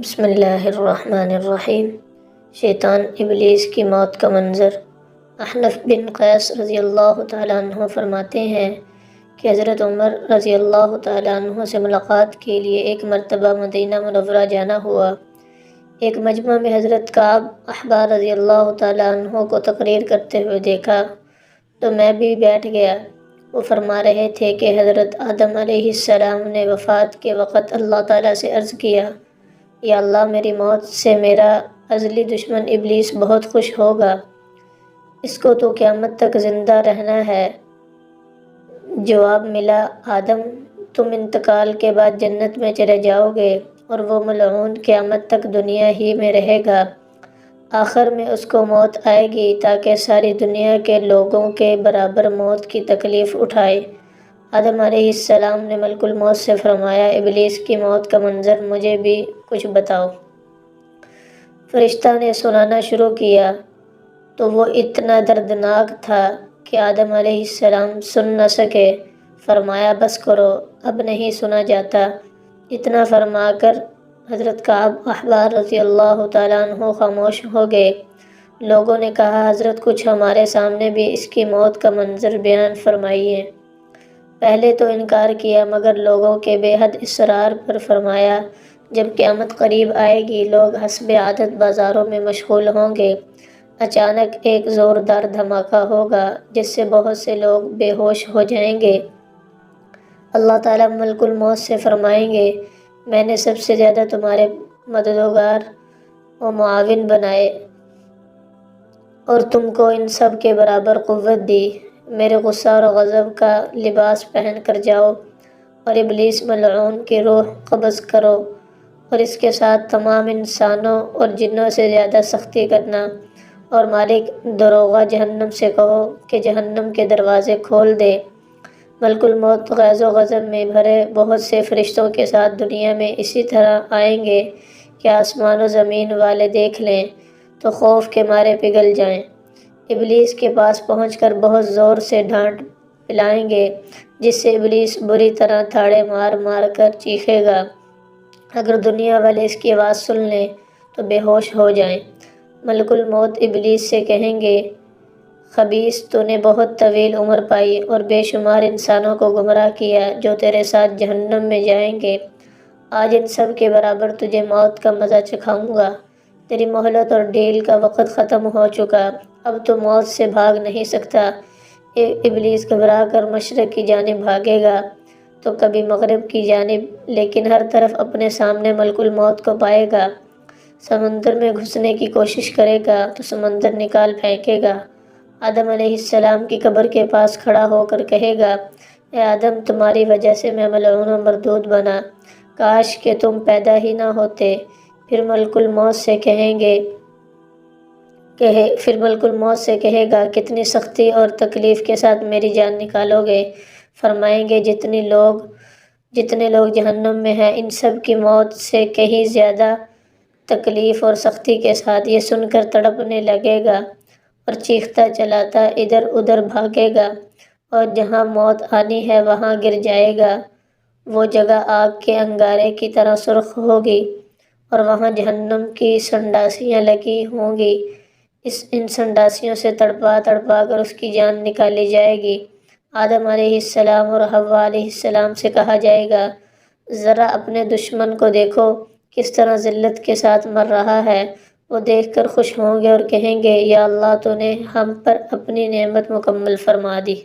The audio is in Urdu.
بسم اللہ الرحمن الرحیم۔ شیطان ابلیس کی موت کا منظر۔ احنف بن قیس رضی اللہ تعالیٰ عنہ فرماتے ہیں کہ حضرت عمر رضی اللہ تعالیٰ عنہ سے ملاقات کے لیے ایک مرتبہ مدینہ منورہ جانا ہوا۔ ایک مجمع میں حضرت کعب احبار رضی اللہ تعالیٰ عنہ کو تقریر کرتے ہوئے دیکھا تو میں بھی بیٹھ گیا۔ وہ فرما رہے تھے کہ حضرت آدم علیہ السلام نے وفات کے وقت اللہ تعالیٰ سے عرض کیا، یا اللہ، میری موت سے میرا ازلی دشمن ابلیس بہت خوش ہوگا، اس کو تو قیامت تک زندہ رہنا ہے۔ جواب ملا، آدم، تم انتقال کے بعد جنت میں چلے جاؤ گے اور وہ ملعون قیامت تک دنیا ہی میں رہے گا۔ آخر میں اس کو موت آئے گی تاکہ ساری دنیا کے لوگوں کے برابر موت کی تکلیف اٹھائے۔ آدم علیہ السلام نے ملک الموت سے فرمایا، ابلیس کی موت کا منظر مجھے بھی کچھ بتاؤ۔ فرشتہ نے سنانا شروع کیا تو وہ اتنا دردناک تھا کہ آدم علیہ السلام سن نہ سکے۔ فرمایا، بس کرو، اب نہیں سنا جاتا۔ اتنا فرما کر حضرت کعب احبار رضی اللہ تعالیٰ عنہ خاموش ہو گئے۔ لوگوں نے کہا، حضرت کچھ ہمارے سامنے بھی اس کی موت کا منظر بیان فرمائیے۔ پہلے تو انکار کیا، مگر لوگوں کے بے حد اصرار پر فرمایا، جب قیامت قریب آئے گی، لوگ حسب عادت بازاروں میں مشغول ہوں گے۔ اچانک ایک زوردار دھماکہ ہوگا جس سے بہت سے لوگ بے ہوش ہو جائیں گے۔ اللہ تعالیٰ ملک الموت سے فرمائیں گے، میں نے سب سے زیادہ تمہارے مددگار و معاون بنائے اور تم کو ان سب کے برابر قوت دی۔ میرے غصہ اور غضب کا لباس پہن کر جاؤ اور ابلیس ملعون کی روح قبض کرو اور اس کے ساتھ تمام انسانوں اور جنوں سے زیادہ سختی کرنا، اور مالک دروغہ جہنم سے کہو کہ جہنم کے دروازے کھول دے۔ ملک الموت غیظ و غضب میں بھرے بہت سے فرشتوں کے ساتھ دنیا میں اسی طرح آئیں گے کہ آسمان و زمین والے دیکھ لیں تو خوف کے مارے پگھل جائیں۔ ابلیس کے پاس پہنچ کر بہت زور سے ڈانٹ پلائیں گے، جس سے ابلیس بری طرح تھاڑے مار مار کر چیخے گا۔ اگر دنیا والے اس کی آواز سن لیں تو بے ہوش ہو جائیں۔ ملک الموت ابلیس سے کہیں گے، خبیث، تو نے بہت طویل عمر پائی اور بے شمار انسانوں کو گمراہ کیا جو تیرے ساتھ جہنم میں جائیں گے۔ آج ان سب کے برابر تجھے موت کا مزہ چکھاؤں گا۔ تیری مہلت اور ڈھیل کا وقت ختم ہو چکا، اب تو موت سے بھاگ نہیں سکتا۔ ابلیس گھبرا کر مشرق کی جانب بھاگے گا تو کبھی مغرب کی جانب، لیکن ہر طرف اپنے سامنے ملک الموت کو پائے گا۔ سمندر میں گھسنے کی کوشش کرے گا تو سمندر نکال پھینکے گا۔ آدم علیہ السلام کی قبر کے پاس کھڑا ہو کر کہے گا، اے آدم، تمہاری وجہ سے میں ملعون و مردود بنا، کاش کہ تم پیدا ہی نہ ہوتے۔ پھر ملک الموت سے کہے گا، کتنی سختی اور تکلیف کے ساتھ میری جان نکالو گے۔ فرمائیں گے، جتنے لوگ جہنم میں ہیں، ان سب کی موت سے کہیں زیادہ تکلیف اور سختی کے ساتھ۔ یہ سن کر تڑپنے لگے گا اور چیختا چلاتا ادھر ادھر بھاگے گا، اور جہاں موت آنی ہے وہاں گر جائے گا۔ وہ جگہ آگ کے انگارے کی طرح سرخ ہوگی اور وہاں جہنم کی سنڈاسیاں لگی ہوں گی۔ ان سنڈاسیوں سے تڑپا تڑپا کر اس کی جان نکالی جائے گی۔ آدم علیہ السلام اور حوا علیہ السلام سے کہا جائے گا، ذرا اپنے دشمن کو دیکھو کس طرح ذلت کے ساتھ مر رہا ہے۔ وہ دیکھ کر خوش ہوں گے اور کہیں گے، یا اللہ، تو نے ہم پر اپنی نعمت مکمل فرما دی۔